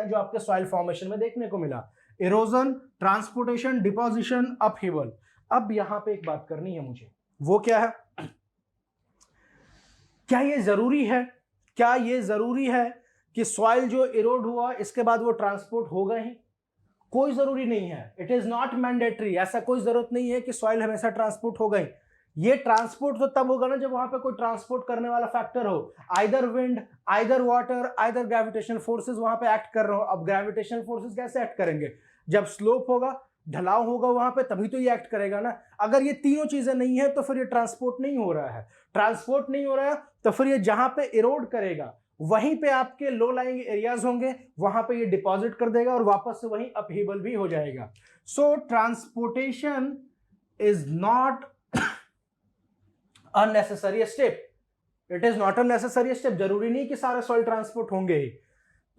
जो आपके सॉइल फॉर्मेशन में देखने को मिला। Erosion, transportation, deposition, upheaval. अब यहां पे एक बात करनी है मुझे, वो क्या है, क्या ये जरूरी है कि सॉइल जो इरोड हुआ इसके बाद वो ट्रांसपोर्ट होगा ही? कोई जरूरी नहीं है, इट इज नॉट मैंडेटरी। ऐसा कोई जरूरत नहीं है कि सॉइल हमेशा ट्रांसपोर्ट होगा ही। ये ट्रांसपोर्ट तो तब होगा ना जब वहां पे कोई ट्रांसपोर्ट करने वाला फैक्टर हो, either wind, either water, either gravitational forces वहां पे एक्ट कर रहे हो। अब ग्रेविटेशनल फोर्सेस कैसे एक्ट करेंगे, जब स्लोप होगा, ढलाव होगा वहां पे, तभी तो ये एक्ट करेगा ना। अगर ये तीनों चीजें नहीं है तो फिर ये ट्रांसपोर्ट नहीं हो रहा है। तो फिर ये जहां पे इरोड करेगा वहीं पे आपके लो लाइंग एरियाज होंगे, वहां पे ये डिपॉजिट कर देगा और वापस से वहीं अपहीबल भी हो जाएगा। So transportation is not unnecessary step. जरूरी नहीं कि सारे सॉइल ट्रांसपोर्ट होंगे ही।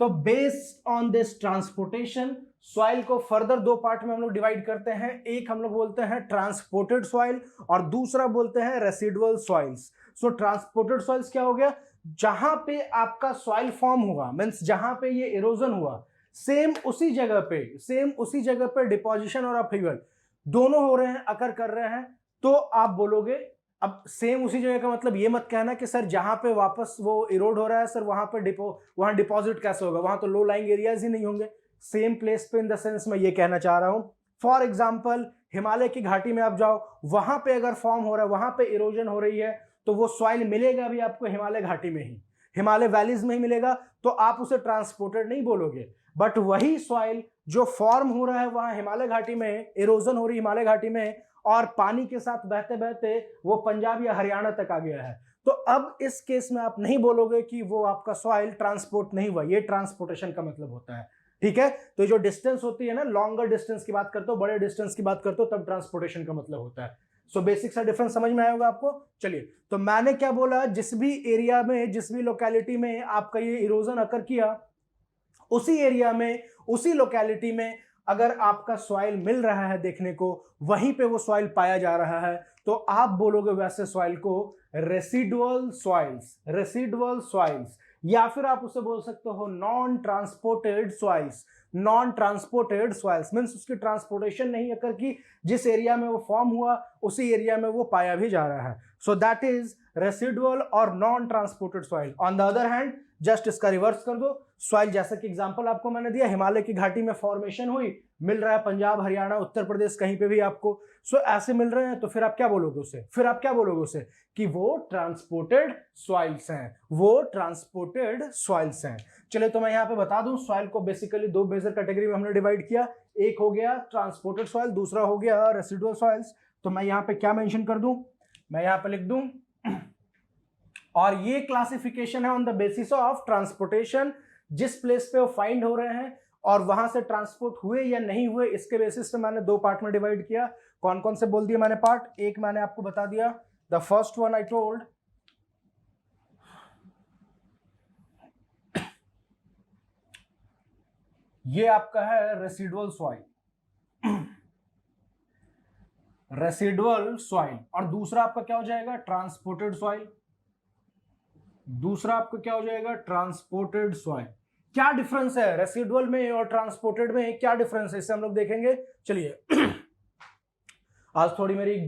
तो based on this transportation, soil को फर्दर 2 पार्ट में हम लोग डिवाइड करते हैं। एक हम लोग बोलते हैं ट्रांसपोर्टेड सॉइल और दूसरा बोलते हैं रेसिडुअल सॉइल्स। सो ट्रांसपोर्टेड सॉइल्स क्या हो गया, जहां पे आपका सॉइल फॉर्म हुआ, मींस जहां पे ये इरोजन हुआ, सेम उसी जगह पे डिपोजिशन और अपहीबल दोनों हो रहे हैं, अकर कर रहे हैं। तो आप बोलोगे, अब सेम उसी जगह का मतलब ये मत कहना कि सर जहां पे वापस वो इरोड हो रहा है, सर वहां डिपॉजिट कैसे होगा, वहां तो लो लाइंग एरियाज ही नहीं होंगे। सेम प्लेस पे, इन द सेंस मैं ये कहना चाह रहा हूं, फॉर एग्जाम्पल हिमालय की घाटी में आप जाओ, वहां पे अगर फॉर्म हो रहा है, वहां पे इरोजन हो रही है, तो वो सॉइल मिलेगा भी आपको हिमालय घाटी में ही, हिमालय वैलीज में ही मिलेगा, तो आप उसे ट्रांसपोर्टेड नहीं बोलोगे। बट वही सॉइल जो फॉर्म हो रहा है वहां हिमालय घाटी में, इरोजन हो रही हिमालय घाटी में, और पानी के साथ बहते बहते वो पंजाब या हरियाणा तक आ गया है, तो अब इस केस में आप नहीं बोलोगे कि वो आपका सॉइल ट्रांसपोर्ट नहीं हुआ, ये ट्रांसपोर्टेशन का मतलब होता है। ठीक है, तो जो डिस्टेंस होती है ना, लॉन्गर डिस्टेंस की बात करते हो, बड़े डिस्टेंस की बात करते हो, तब ट्रांसपोर्टेशन का मतलब होता है। सो बेसिक सा डिफरेंस समझ में आया होगा आपको। चलिए, तो मैंने क्या बोला, जिस भी एरिया में, जिस भी लोकेलिटी में आपका ये इरोजन अकर किया, उसी एरिया में, उसी लोकेलिटी में अगर आपका सॉइल मिल रहा है देखने को, वहीं पे वो सॉइल पाया जा रहा है, तो आप बोलोगे वैसे सॉइल को रेसिडुअल सॉइल्स, रेसिडुअल सॉइल्स, या फिर आप उसे बोल सकते हो non transported soils. Non transported soils means उसकी ट्रांसपोर्टेशन नहीं अकर की, जिस एरिया में वो फॉर्म हुआ उसी एरिया में वो पाया भी जा रहा है। सो दैट इज रेसिडुअल और non transported soil. On the other hand just इसका रिवर्स कर दो, सॉइल जैसा कि एग्जांपल आपको मैंने दिया, हिमालय की घाटी में फॉर्मेशन हुई, मिल रहा है पंजाब, हरियाणा, उत्तर प्रदेश, कहीं पे भी आपको, सो ऐसे मिल रहे हैं, तो फिर आप क्या बोलोगे उसे, फिर आप क्या बोलोगे उसे कि वो ट्रांसपोर्टेड सॉइल्स हैं, वो ट्रांसपोर्टेड सॉइल्स हैं। चलिए, तो मैं यहाँ पे बता दूं, सॉइल को बेसिकली दो मेजर कैटेगरी में हमने डिवाइड किया, एक हो गया ट्रांसपोर्टेड सॉइल, दूसरा हो गया रेसिडुअल सॉइल्स। तो मैं यहाँ पे क्या मेंशन कर दूं, मैं यहाँ पे लिख दूं, और ये क्लासिफिकेशन है on the basis of transportation, जिस प्लेस पे वो फाइंड हो रहे हैं और वहां से ट्रांसपोर्ट हुए या नहीं हुए, इसके बेसिस पे मैंने दो पार्ट में डिवाइड किया। कौन कौन से बोल दिया मैंने पार्ट, एक मैंने आपको बता दिया, the first one I told ये आपका है रेसिडुअल सॉइल, रेसिडुअल सॉइल, और दूसरा आपका क्या हो जाएगा, ट्रांसपोर्टेड सॉइल, दूसरा आपका क्या हो जाएगा, ट्रांसपोर्टेड सॉइल। क्या डिफरेंस है रेसिडुअल में और ट्रांसपोर्टेड में, क्या डिफरेंस है, इससे हम लोग देखेंगे। चलिए, आज थोड़ी मेरी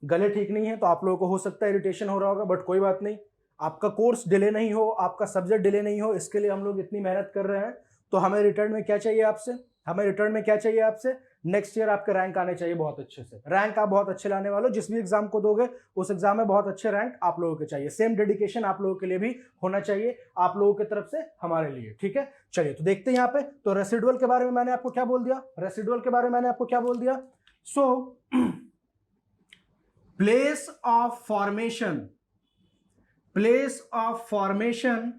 गले ठीक नहीं है, तो आप लोगों को हो सकता है इरिटेशन हो रहा होगा, बट कोई बात नहीं, आपका कोर्स डिले नहीं हो, आपका सब्जेक्ट डिले नहीं हो, इसके लिए हम लोग इतनी मेहनत कर रहे हैं। तो हमें रिटर्न में क्या चाहिए आपसे, हमें रिटर्न में क्या चाहिए आपसे, नेक्स्ट ईयर आपके रैंक आने चाहिए बहुत अच्छे से, रैंक आप बहुत अच्छे लाने वालों, जिस भी एग्जाम को दोगे उस एग्जाम में बहुत अच्छे रैंक आप लोगों के चाहिए, सेम डेडिकेशन आप लोगों के लिए भी होना चाहिए, आप लोगों की तरफ से हमारे लिए। ठीक है, चलिए, तो देखते हैं यहाँ पे। तो रेसिडुअल के बारे में मैंने आपको क्या बोल दिया, रेसिडुअल के बारे में मैंने आपको क्या बोल दिया, so place of formation, place of formation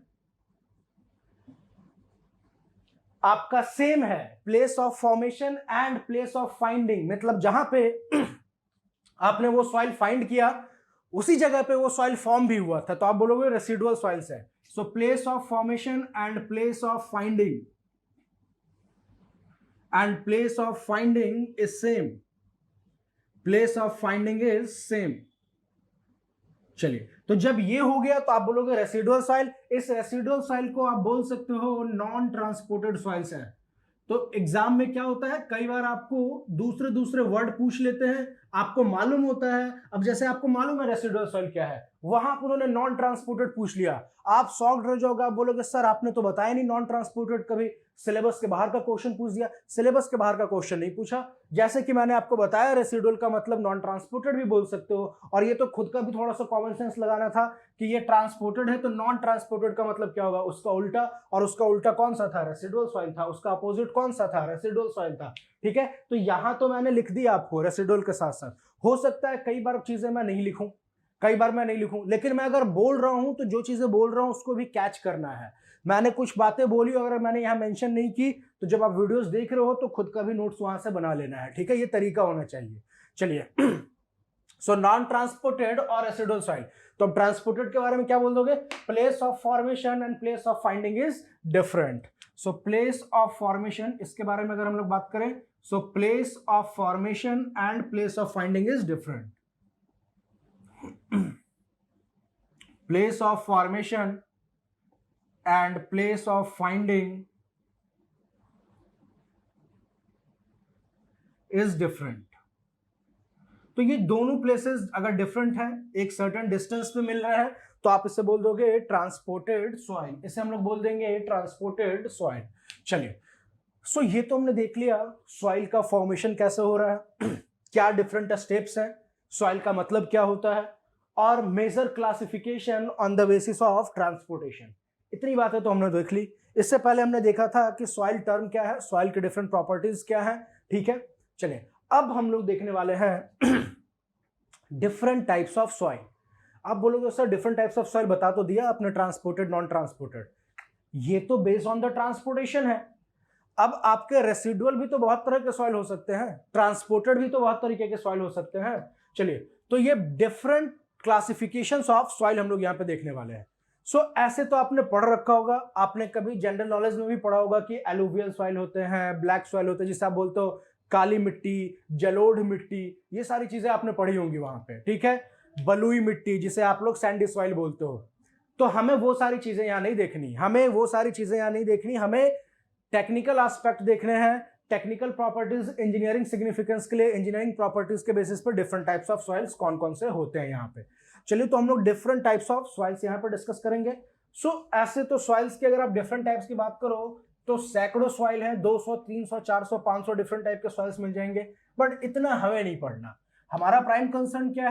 आपका सेम है, place of formation and place of finding, मतलब जहां पे आपने वो सॉइल फाइंड किया उसी जगह पे वो सॉइल फॉर्म भी हुआ था, तो आप बोलोगे रेसिडुअल सॉइल्स है। So place of formation and place of finding, and place of finding is same, place of finding is same. चलिए, तो जब ये हो गया तो आप बोलोगे रेसिडुअल सॉइल, इस रेसिडुअल सॉइल को आप बोल सकते हो नॉन ट्रांसपोर्टेड सॉइल्स है। तो एग्जाम में क्या होता है, कई बार आपको दूसरे दूसरे वर्ड पूछ लेते हैं, आपको मालूम होता है, अब जैसे आपको मालूम है रेसिडुअल सॉइल क्या है, वहां पर उन्होंने नॉन ट्रांसपोर्टेड पूछ लिया, आप शॉक्ड रह जाओगे, आप बोलोगे सर आपने तो बताया नहीं नॉन ट्रांसपोर्टेड, कभी सिलेबस के बाहर का क्वेश्चन पूछ दिया, सिलेबस के बाहर का क्वेश्चन नहीं पूछा, जैसे कि मैंने आपको बताया रेसिडुअल का मतलब नॉन ट्रांसपोर्टेड भी बोल सकते हो, और ये तो खुद का भी थोड़ा सा कॉमन सेंस लगाना था कि ये ट्रांसपोर्टेड है तो नॉन ट्रांसपोर्टेड का मतलब क्या होगा, उसका उल्टा, और उसका उल्टा कौन सा था, रेसिडुअल सॉइल था, उसका अपोजिट कौन सा था, रेसिडुअल सॉइल था। ठीक है, तो यहां तो मैंने लिख दिया आपको रेसिडुअल के साथ साथ, हो सकता है कई बार चीजें मैं नहीं लिखूं, कई बार मैं नहीं लिखूं, लेकिन मैं अगर बोल रहा हूं तो जो चीजें बोल रहा हूं उसको भी कैच करना है। मैंने कुछ बातें बोली, अगर मैंने यहां मेंशन नहीं की तो जब आप वीडियोस देख रहे हो तो खुद का भी नोट्स वहां से बना लेना है। ठीक है, ये तरीका होना चाहिए। चलिए, सो नॉन ट्रांसपोर्टेड और रेसिडुअल सॉइल, तो अब ट्रांसपोर्टेड के बारे में क्या बोल दोगे, place of formation and place of finding is different. So place of formation, इसके बारे में अगर हम लोग बात करें, so place of formation and place of finding is different. Place of formation and place of finding is different. तो ये दोनों प्लेसेस अगर डिफरेंट है, एक सर्टेन डिस्टेंस पे मिल रहा है, तो आप इसे बोल दोगे ट्रांसपोर्टेड सॉइल, इसे हम लोग बोल देंगे ट्रांसपोर्टेड सॉइल। चलिए, सो ये तो हमने देख लिया सॉइल का फॉर्मेशन कैसे हो रहा है क्या डिफरेंट स्टेप्स हैं, सॉइल का मतलब क्या होता है, और major classification on the basis of transportation. इतनी बातें तो हमने देख ली। इससे पहले हमने देखा था कि सॉइल टर्म क्या है, सॉइल के डिफरेंट प्रॉपर्टीज क्या है, ठीक है। चलिए अब हम लोग देखने वाले हैं डिफरेंट टाइप्स ऑफ सॉइल। आप बोलोगे sir different types of soil बता तो दिया आपने, ट्रांसपोर्टेड नॉन ट्रांसपोर्टेड, ये तो बेस्ड ऑन द ट्रांसपोर्टेशन है। अब आपके रेसिडुअल भी तो बहुत तरह के सॉइल हो सकते हैं, ट्रांसपोर्टेड भी तो बहुत तरीके के सॉइल हो सकते हैं। चलिए तो ये डिफरेंट क्लासिफिकेशंस ऑफ सॉइल हम लोग यहां पे देखने वाले हैं। सो ऐसे तो आपने पढ़ रखा होगा, आपने कभी जनरल नॉलेज में भी पढ़ा होगा कि एलुवियल सॉइल होते हैं, ब्लैक सॉइल होते हैं जिसे आप बोलते हो काली मिट्टी, जलोढ़ मिट्टी, ये सारी चीजें आपने पढ़ी होंगी वहां पे, ठीक है। बलुई मिट्टी जिसे आप लोग सैंडी सॉइल बोलते हो। तो हमें वो सारी चीजें यहां नहीं देखनी, हमें टेक्निकल एस्पेक्ट देखने हैं, टेक्निकल प्रॉपर्टीज इंजीनियरिंग सिग्निफिकेंस के लिए, इंजीनियरिंग प्रॉपर्टीज के बेसिस पर डिफरेंट टाइप्स ऑफ सॉइल्स कौन कौन से होते हैं यहाँ पे। चलिए तो हम लोग डिफरेंट टाइप्स ऑफ सॉइल्स यहाँ पे डिस्कस करेंगे। ऐसे तो सॉइल्स की अगर आप डिफरेंट टाइप्स की बात करो तो सैकड़ों सॉइल हैं, 200, 300, 400, 500 डिफरेंट टाइप के सॉइल्स मिल जाएंगे, बट इतना हमें नहीं पढ़ना। हमारा प्राइम कंसर्न क्या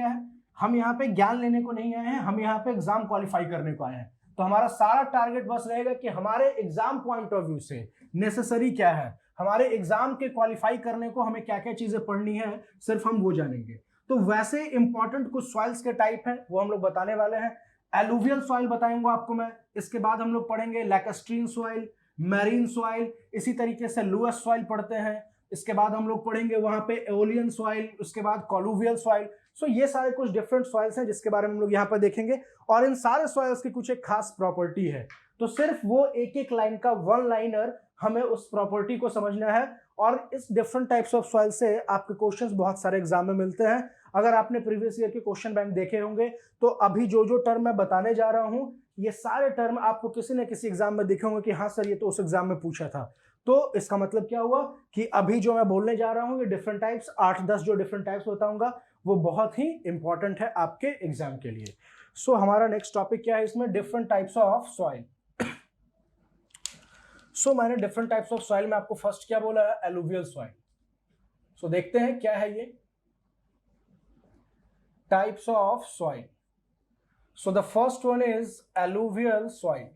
है, हम यहाँ पे ज्ञान लेने को नहीं आए हैं, हम यहाँ पे एग्जाम क्वालिफाई करने को आए हैं। तो हमारा सारा टारगेट बस रहेगा कि हमारे एग्जाम पॉइंट ऑफ व्यू से नेसेसरी क्या है, हमारे एग्जाम के क्वालिफाई करने को हमें क्या क्या चीजें पढ़नी है, सिर्फ हम वो जानेंगे। तो वैसे इंपॉर्टेंट कुछ सॉइल्स के टाइप हैं वो हम लोग बताने वाले हैं। एलुवियल सॉइल बताऊंगा आपको मैं, इसके बाद हम लोग पढ़ेंगे लैकेस्ट्रीन सॉइल, मैरीन सॉइल, इसी तरीके से लुअस सॉइल पढ़ते हैं। इसके बाद हम लोग पढ़ेंगे वहां पे एओलियन सॉइल, उसके बाद कॉलुवियल सॉइल। सो ये सारे कुछ डिफरेंट सॉइल्स हैं जिसके बारे में हम लोग यहाँ पर देखेंगे, और इन सारे सॉइल्स की कुछ एक खास प्रॉपर्टी है। तो सिर्फ वो एक एक लाइन का वन लाइनर हमें उस प्रॉपर्टी को समझना है, और इस डिफरेंट टाइप्स ऑफ सॉइल से आपके क्वेश्चंस बहुत सारे एग्जाम में मिलते हैं। अगर आपने प्रीवियस ईयर के क्वेश्चन बैंक देखे होंगे तो अभी जो जो टर्म मैं बताने जा रहा हूं ये सारे टर्म आपको किसी न किसी एग्जाम में दिखे होंगे कि हाँ सर ये तो उस एग्जाम में पूछा था। तो इसका मतलब क्या हुआ कि अभी जो मैं बोलने जा रहा हूं ये डिफरेंट टाइप्स, 8-10 जो डिफरेंट टाइप्स बताऊंगा वो बहुत ही इंपॉर्टेंट है आपके एग्जाम के लिए। हमारा नेक्स्ट टॉपिक क्या है इसमें, डिफरेंट टाइप्स ऑफ सॉइल। मैंने डिफरेंट टाइप्स ऑफ सॉइल में आपको फर्स्ट क्या बोला है, एलुवियल सॉइल। देखते हैं क्या है ये types of soil. The first one is alluvial soil.